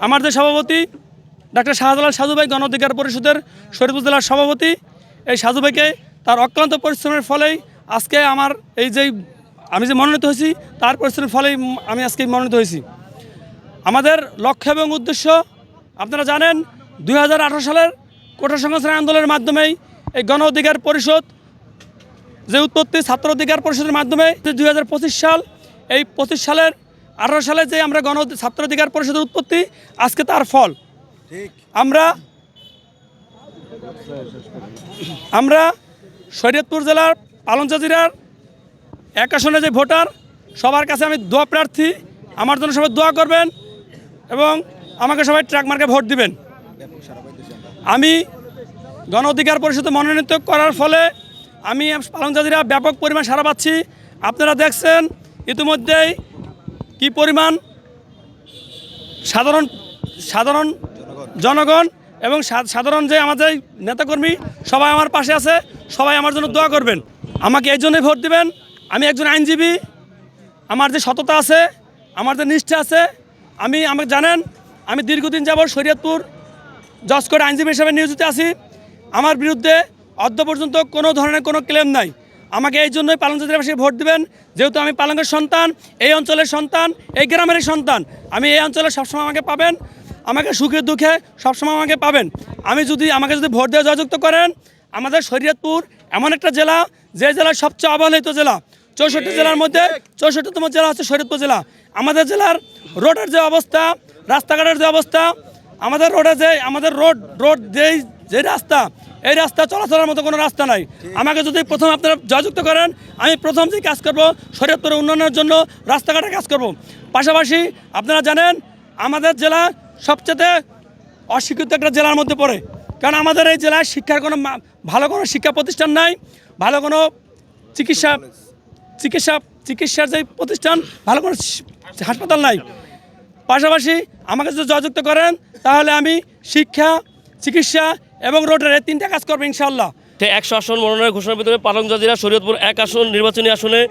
আমার যে সভাপতি ডাক্তার শাহজালাল সাজু ভাই গণ অধিকার পরিষদের শরীয়তপুর জেলার সভাপতি, এই সাজু ভাইকে তার অক্লান্ত পরিশ্রমের ফলেই আজকে আমার এই যে আমি যে মনোনীত হয়েছি, তার পরিশ্রমের ফলেই আমি আজকে মনোনীত হয়েছি। আমাদের লক্ষ্য এবং উদ্দেশ্য আপনারা জানেন, 2018 সালের কোটা সংস্কার আন্দোলনের মাধ্যমেই এই গণ অধিকার পরিষদ যে উৎপত্তি, ছাত্র অধিকার পরিষদের মাধ্যমে 2025 সাল, এই 25 সালের 18 সালে যে আমরা ছাত্র অধিকার পরিষদের উৎপত্তি, আজকে তার ফল। আমরা শরীয়তপুর জেলার পালং জাজিরার 1 আসনে যে ভোটার, সবার কাছে আমি দোয়া প্রার্থী, আমার জন্য সবাই দোয়া করবেন এবং আমাকে সবাই ট্রাক মার্কে ভোট দিবেন। আমি গণ অধিকার পরিষদে মনোনীত করার ফলে আমি পালং জাজিরা ব্যাপক পরিমাণ সাড়া পাচ্ছি। আপনারা দেখছেন ইতিমধ্যেই কি পরিমাণ সাধারণ জনগণ এবং সাধারণ যে আমাদের নেতাকর্মী সবাই আমার পাশে আছে। সবাই আমার জন্য দোয়া করবেন, আমাকে এই জন্যই ভোট দিবেন। আমি একজন আইনজীবী, আমার যে সততা আছে, আমার যে নিষ্ঠা আছে, আমাকে জানেন আমি দীর্ঘদিন যাবৎ শরীয়তপুর জজ কোর্টে আইনজীবী হিসেবে নিয়োজিত আছি। আমার বিরুদ্ধে অদ্য পর্যন্ত কোনো ধরনের কোনো ক্লেম নাই। আমাকে এই জন্যই পালং জাজিরাবাসী ভোট দিবেন, যেহেতু আমি পালংয়ের সন্তান, এই অঞ্চলের সন্তান, এই গ্রামেরই সন্তান। আমি এই অঞ্চলে সবসময় আমাকে পাবেন, আমাকে সুখে দুঃখে সবসময় আমাকে পাবেন। আমাকে যদি ভোট দিয়ে জয়যুক্ত করেন, আমাদের শরীয়তপুর এমন একটা জেলা, যে জেলার সবচেয়ে অবহেলিত জেলা। 64 জেলার মধ্যে 64তম জেলা হচ্ছে শরীয়তপুর জেলা। আমাদের জেলার রোডের যে অবস্থা, রাস্তাঘাটের যে অবস্থা, আমাদের রোড যে রাস্তা, এই রাস্তা চলাচলের মতো কোনো রাস্তা নাই। আমাকে যদি প্রথম আপনারা জয়যুক্ত করেন, আমি প্রথম যে কাজ করব শরীয়তপুরের উন্নয়নের জন্য রাস্তাঘাটে কাজ করব। পাশাপাশি আপনারা জানেন আমাদের জেলা সবচেয়ে অশিক্ষিত একটা জেলার মধ্যে পড়ে, কারণ আমাদের এই জেলায় শিক্ষার কোনো ভালো কোনো শিক্ষা প্রতিষ্ঠান নাই, ভালো কোনো চিকিৎসার যে প্রতিষ্ঠান, ভালো কোনো হাসপাতাল নাই। পাশাপাশি আমাকে যদি জয়যুক্ত করেন, তাহলে আমি শিক্ষা, চিকিৎসা এবং রোডের এই 3টা কাজ করবো ইনশাআল্লাহ। 100 আসন মনোনয়নের ঘোষণার ভিতরে পালং জাজিরা শরীয়তপুর 1 আসন নির্বাচনী আসনে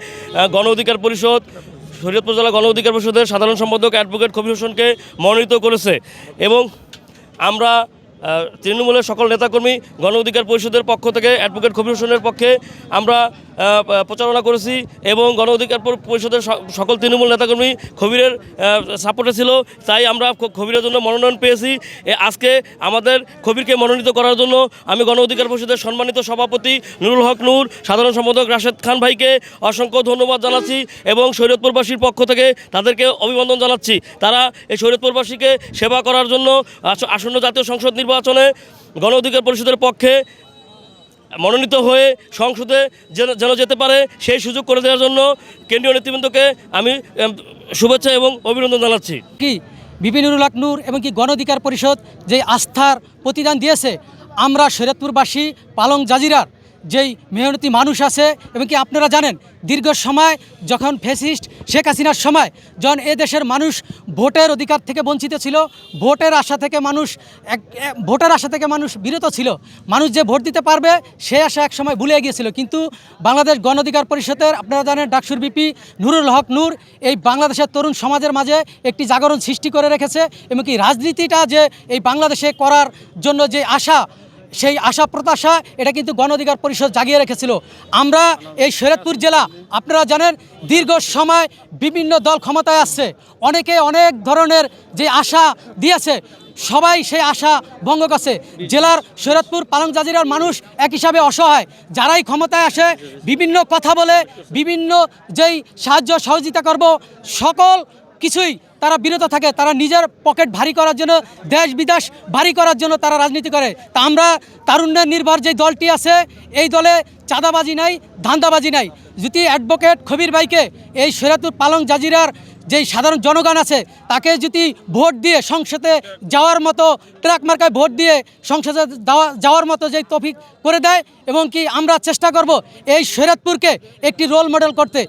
গণ অধিকার পরিষদ, শরীয়তপুর জেলা গণ অধিকার পরিষদের সাধারণ সম্পাদক অ্যাডভোকেট কবির হোসেনকে মনোনীত করেছে এবং আমরা তৃণমূলের সকল নেতাকর্মী গণ অধিকার পরিষদের পক্ষ থেকে অ্যাডভোকেট কবির হোসেনের পক্ষে আমরা প্রচারণা করেছি এবং গণ অধিকার পরিষদের সকল তৃণমূল নেতাকর্মী কবিরের সাপোর্টে ছিল, তাই আমরা কবিরের জন্য মনোনয়ন পেয়েছি। আজকে আমাদের কবিরকে মনোনীত করার জন্য আমি গণ অধিকার পরিষদের সম্মানিত সভাপতি নুরুল হক নূর, সাধারণ সম্পাদক রাশেদ খান ভাইকে অসংখ্য ধন্যবাদ জানাচ্ছি এবং শরীয়তপুরবাসীর পক্ষ থেকে তাদেরকে অভিনন্দন জানাচ্ছি। তারা এই শরীয়তপুরবাসীকে সেবা করার জন্য আসন্ন জাতীয় সংসদ নির্বাচনে গণ অধিকার পরিষদের পক্ষে মনোনীত হয়ে সংসদে যেন যেতে পারে সেই সুযোগ করে দেওয়ার জন্য কেন্দ্রীয় নেতৃবৃন্দকে আমি শুভেচ্ছা এবং অভিনন্দন জানাচ্ছি। কি বিপিনুরুল হক নূর এবং কি গণ অধিকার পরিষদ যে আস্থার প্রতিদান দিয়েছে, আমরা শরীয়তপুরবাসী পালং জাজিরার যেই মেহনতি মানুষ আছে এবং কি আপনারা জানেন দীর্ঘ সময় যখন ফ্যাসিস্ট শেখ হাসিনার সময় যখন এ দেশের মানুষ ভোটের অধিকার থেকে বঞ্চিত ছিল, ভোটের আশা থেকে মানুষ বিরত ছিল, মানুষ যে ভোট দিতে পারবে সে আশা এক সময় ভুলে গিয়েছিল। কিন্তু বাংলাদেশ গণ অধিকার পরিষদের আপনারা জানেন ডাকসুর বিপি নুরুল হক নূর এই বাংলাদেশের তরুণ সমাজের মাঝে একটি জাগরণ সৃষ্টি করে রেখেছে এবং কি রাজনীতিটা যে এই বাংলাদেশে করার জন্য যে আশা, সেই আশা প্রত্যাশা এটা কিন্তু গণ অধিকার পরিষদ জাগিয়ে রেখেছিল। আমরা এই শরীয়তপুর জেলা আপনারা জানেন দীর্ঘ সময় বিভিন্ন দল ক্ষমতায় আসছে, অনেকে অনেক ধরনের যে আশা দিয়েছে, সবাই সেই আশা ভঙ্গ করছে। জেলার শরীয়তপুর পালং জাজিরার মানুষ এক হিসাবে অসহায়, যারাই ক্ষমতায় আসে বিভিন্ন কথা বলে, বিভিন্ন যেই সাহায্য সহযোগিতা করব সকল কিছুই তারা বিরত থাকে, তারা নিজের পকেট ভারী করার জন্য, দেশ বিদেশ ভারী করার জন্য তারা রাজনীতি করে। তা আমরা তারুণ্যের নির্ভর যে দলটি আছে, এই দলে চাঁদাবাজি নাই, ধান্দাবাজি নাই। যদি অ্যাডভোকেট কবির ভাইকে এই শরীয়তপুর পালং জাজিরার যেই সাধারণ জনগণ আছে তাকে যদি ভোট দিয়ে সংসদে যাওয়ার মতো, ট্রাক মার্কায় ভোট দিয়ে সংসদে যাওয়ার মতো যেই তৌফিক করে দেয় এবং কি আমরা চেষ্টা করব এই শরীয়তপুরকে একটি রোল মডেল করতে।